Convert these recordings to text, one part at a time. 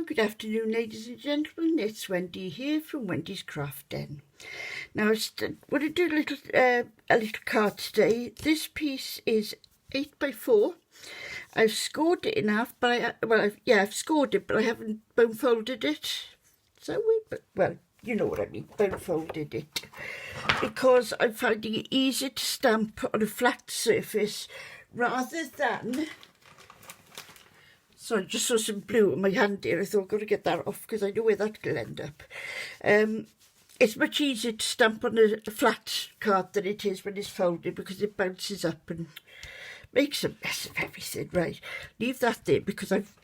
good afternoon, ladies and gentlemen. It's Wendy here from Wendy's Craft Den. Now, I want to do a little card today. This piece is 8x4. I've scored it in half, but I've scored it, but I haven't bone folded it. So well, you know what I mean, bone folded it, because I'm finding it easier to stamp on a flat surface rather than. So I just saw some blue on my hand here. I thought I've got to get that off because I know where that will end up. It's much easier to stamp on a flat card than it is when it's folded, because it bounces up and makes a mess of everything. Right, leave that there because I've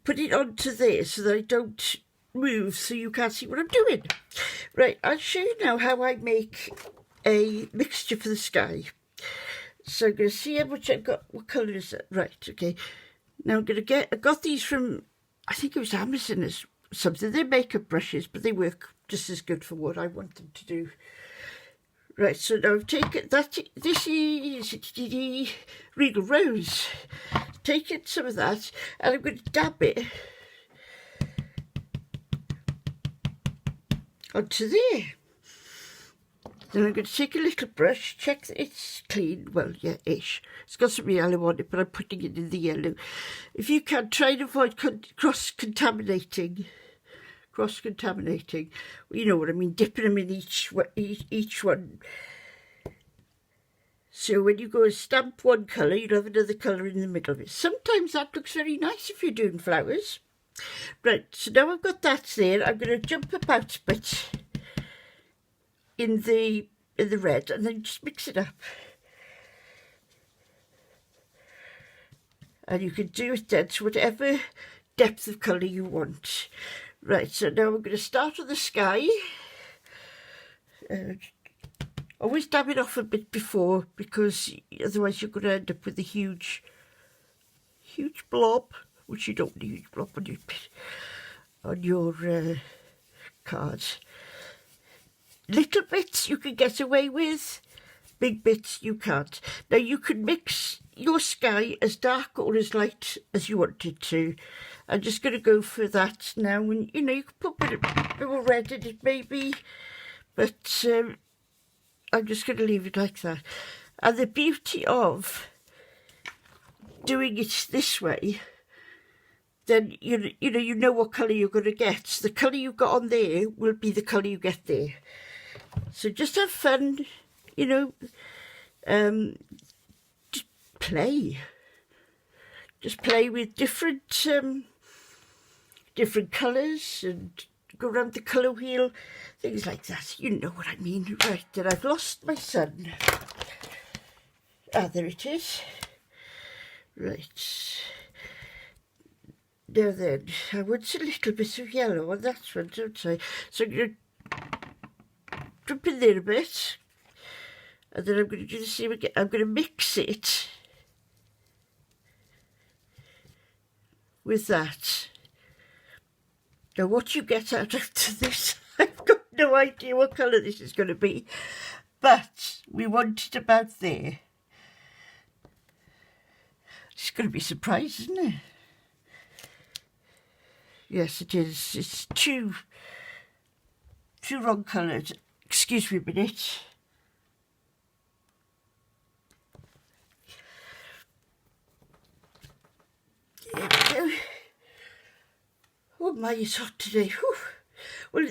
put it onto there so that I don't move so you can't see what I'm doing. Right, I'll show you now how I make a mixture for the sky. So I'm going to see how much I've got. What colour is that? Right, okay. Now I'm going to I got these from, I think it was Amazon or something. They're makeup brushes, but they work just as good for what I want them to do. Right, so now I've taken that. This is Regal Rose. Taken some of that, and I'm going to dab it onto there. Then I'm going to take a little brush, check that it's clean. Well, yeah, ish. It's got some yellow on it, but I'm putting it in the yellow. If you can, try and avoid cross-contaminating. Cross-contaminating. You know what I mean, dipping them in each one. So when you go and stamp one colour, you'll have another colour in the middle of it. Sometimes that looks very nice if you're doing flowers. Right, so now I've got that there. I'm going to jump about a bit in the red, and then just mix it up. And you can do it then to whatever depth of colour you want. Right, so now I'm going to start on the sky. Always dab it off a bit before, because otherwise you're going to end up with a huge blob, which you don't need a huge blob on your cards. Little bits you can get away with, big bits you can't. Now you can mix your sky as dark or as light as you want it to. I'm just going to go for that now, and you know, you can put a bit more red in it maybe, but I'm just going to leave it like that. And the beauty of doing it this way, then you know what colour you're going to get. The colour you've got on there will be the colour you get there. So just have fun, you know, just play. Just play with different colours and go around the colour wheel, things like that. You know what I mean. Right, then I've lost my sun. Ah, there it is. Right. Now then, I want a little bit of yellow on that one, don't I? So I'm going to jump in there a bit, and then I'm going to do the same again. I'm going to mix it with that. Now what you get out of this, I've got no idea what colour this is going to be, but we want it about there. It's going to be a surprise, isn't it? Yes, it is. It's two wrong colours. Excuse me a minute. There we go. Oh my, it's hot today. Whew. Well,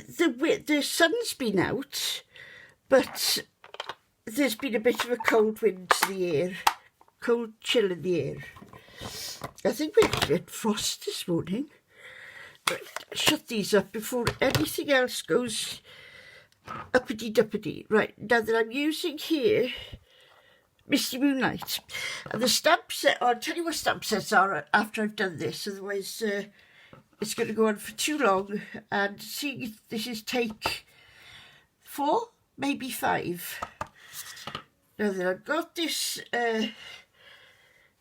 the sun's been out, but there's been a bit of a cold wind to the air. Cold chill in the air. I think we had frost this morning. Right, shut these up before anything else goes uppity-duppity. Right, now that I'm using here Misty Moonlight, and the stamp set, I'll tell you what stamp sets are after I've done this, otherwise it's going to go on for too long. And seeing this is take 4, maybe 5. Now that I've got this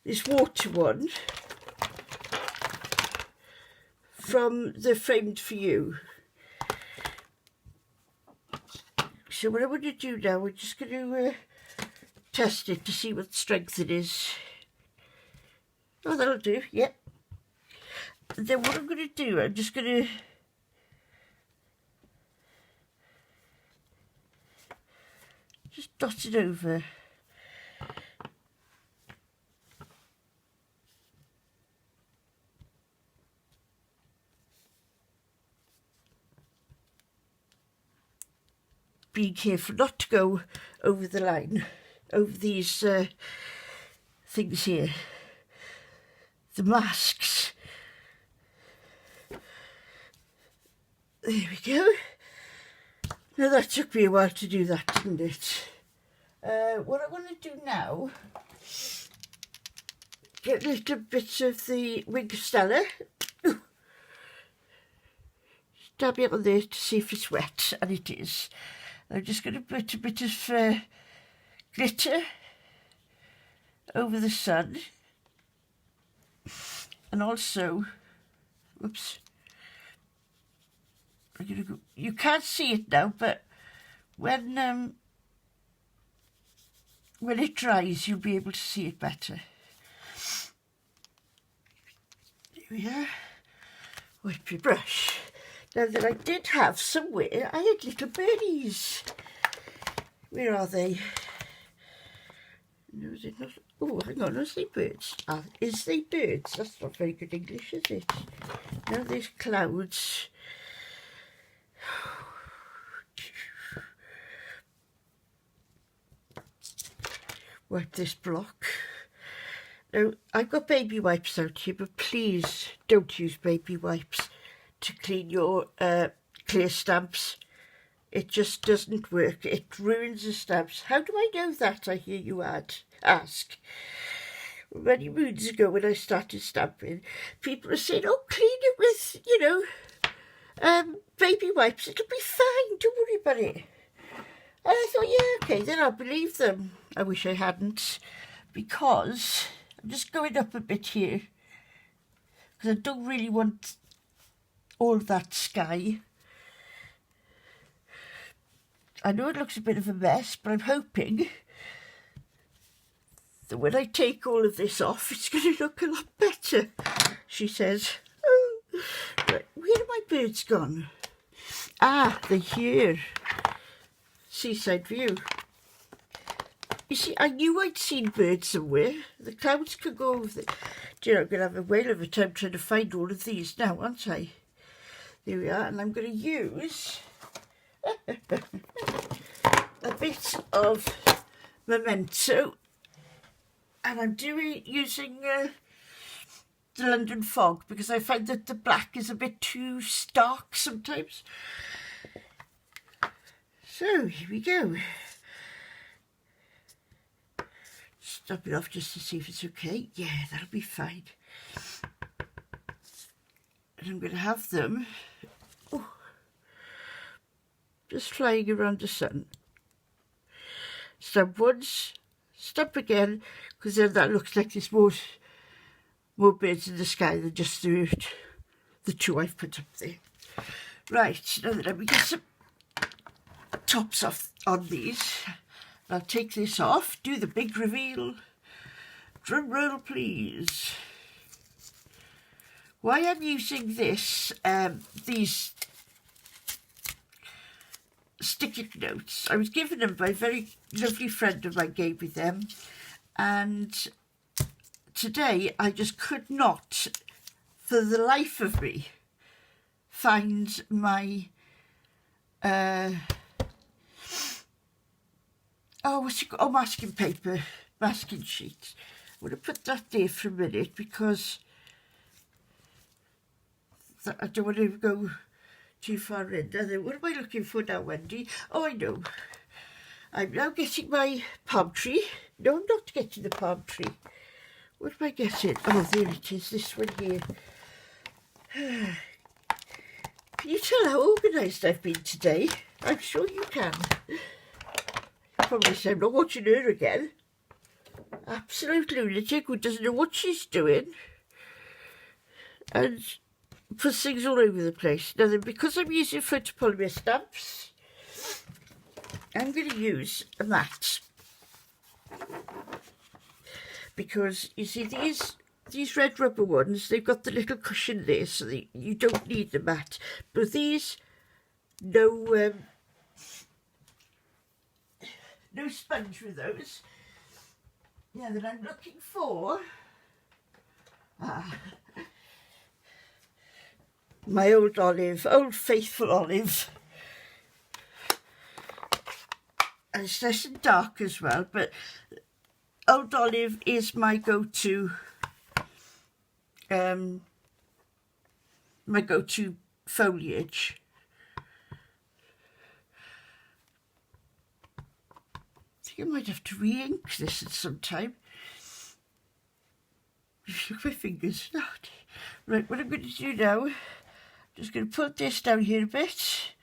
this water one from the Framed For You. So what I want to do now, we're just going to test it to see what strength it is. Oh, that'll do, yep. then what I'm going to do, I'm just going to just dot it over. Being careful not to go over the line, over these things here, the masks. There we go. Now that took me a while to do that, didn't it? What I want to do now, get a little bit of the Wink of Stella, dab it on there to see if it's wet, and it is. I'm just going to put a bit of glitter over the sun, and also, whoops, I'm gonna go, you can't see it now, but when it dries, you'll be able to see it better. Here we are. Wipe your brush. Now that I did have somewhere, I had little birdies. Where are they? No, they're not. Oh, hang on, are they birds? Ah, is they birds? That's not very good English, is it? Now there's clouds. Wipe this block. Now, I've got baby wipes out here, but please don't use baby wipes to clean your clear stamps. It just doesn't work. It ruins the stamps. How do I know that, I hear you ask? Many moons ago when I started stamping, people were saying, oh, clean it with, you know, baby wipes. It'll be fine. Don't worry about it. And I thought, yeah, okay, then I'll believe them. I wish I hadn't, because I'm just going up a bit here, because I don't really want all that sky. I know it looks a bit of a mess, but I'm hoping that when I take all of this off, it's going to look a lot better, she says. Oh, right, where are my birds gone? Ah, they're here. Seaside view. You see, I knew I'd seen birds somewhere. The clouds could go over the... Do you know, I'm going to have a whale of a time trying to find all of these now, aren't I? There we are, and I'm going to use a bit of Memento, and I'm using the London Fog, because I find that the black is a bit too stark sometimes. So here we go. Stop it off just to see if it's okay. Yeah, that'll be fine. And I'm going to have them just flying around the sun. Stamp once, stamp again, because then that looks like there's more birds in the sky than just the two I've put up there. Right, now let me get some tops off on these. I'll take this off, do the big reveal. Drum roll, please. Why I'm using this, these sticky notes, I was given them by a very lovely friend of mine, gave me them, and today I just could not, for the life of me, find my what's it called? Oh, masking paper, masking sheet. I'm going to put that there for a minute, because I don't want to go too far in. What am I looking for now, Wendy? Oh, I know. I'm now getting my palm tree. No, I'm not getting the palm tree. What am I getting? Oh, there it is, this one here. Can you tell how organised I've been today? I'm sure you can. Probably say I'm not watching her again. Absolute lunatic who doesn't know what she's doing and puts things all over the place. Now then, because I'm using photopolymer stamps, I'm going to use a mat, because you see these these red rubber ones, they've got the little cushion there, so you don't need the mat. But these, no sponge with those. Yeah, that I'm looking for. My old Olive, old faithful Olive. And it's nice and dark as well, but Old Olive is my go-to foliage. I think I might have to re-ink this at some time. Look at my fingers. Oh, right, what I'm going to do now, I'm just going to put this down here a bit.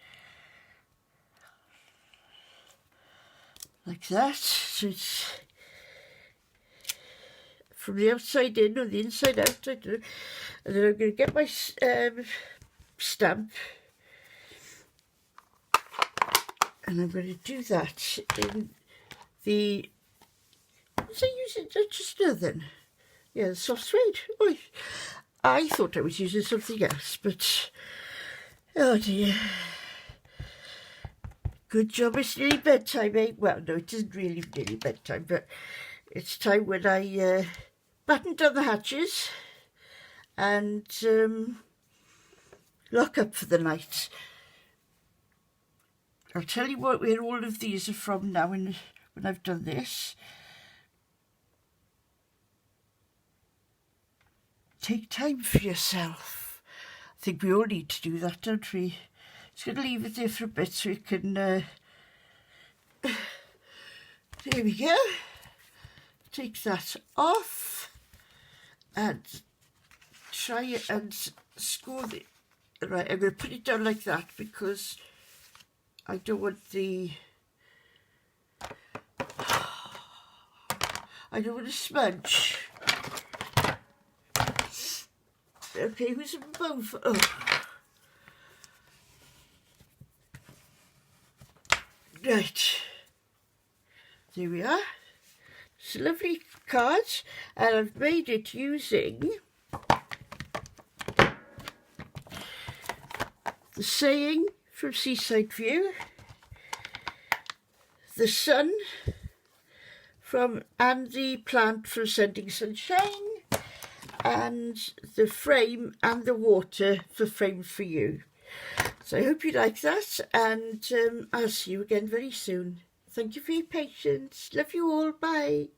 Like that. So it's from the outside in or the inside out, I don't know. And then I'm going to get my stamp. And I'm going to do that in the... What was I using? Just nothing. Yeah, soft suede. Oh, I thought I was using something else, but oh dear. Good job it's nearly bedtime, eh? Well, no, it isn't really nearly bedtime, but it's time when I batten down the hatches and lock up for the night. I'll tell you where all of these are from now when I've done this. Take time for yourself. I think we all need to do that, don't we? Just going to leave it there for a bit so it can... there we go. Take that off and try and score the... Right, I'm going to put it down like that because I don't want the... I don't want to smudge. Okay, who's in both? Oh. Right. There we are. It's a lovely card, and I've made it using the saying from Seaside View, the sun from Andy Plant from Sending Sunshine, and the frame and the water for Frame for You. So I hope you like that, and I'll see you again very soon. Thank you for your patience. Love you all. Bye.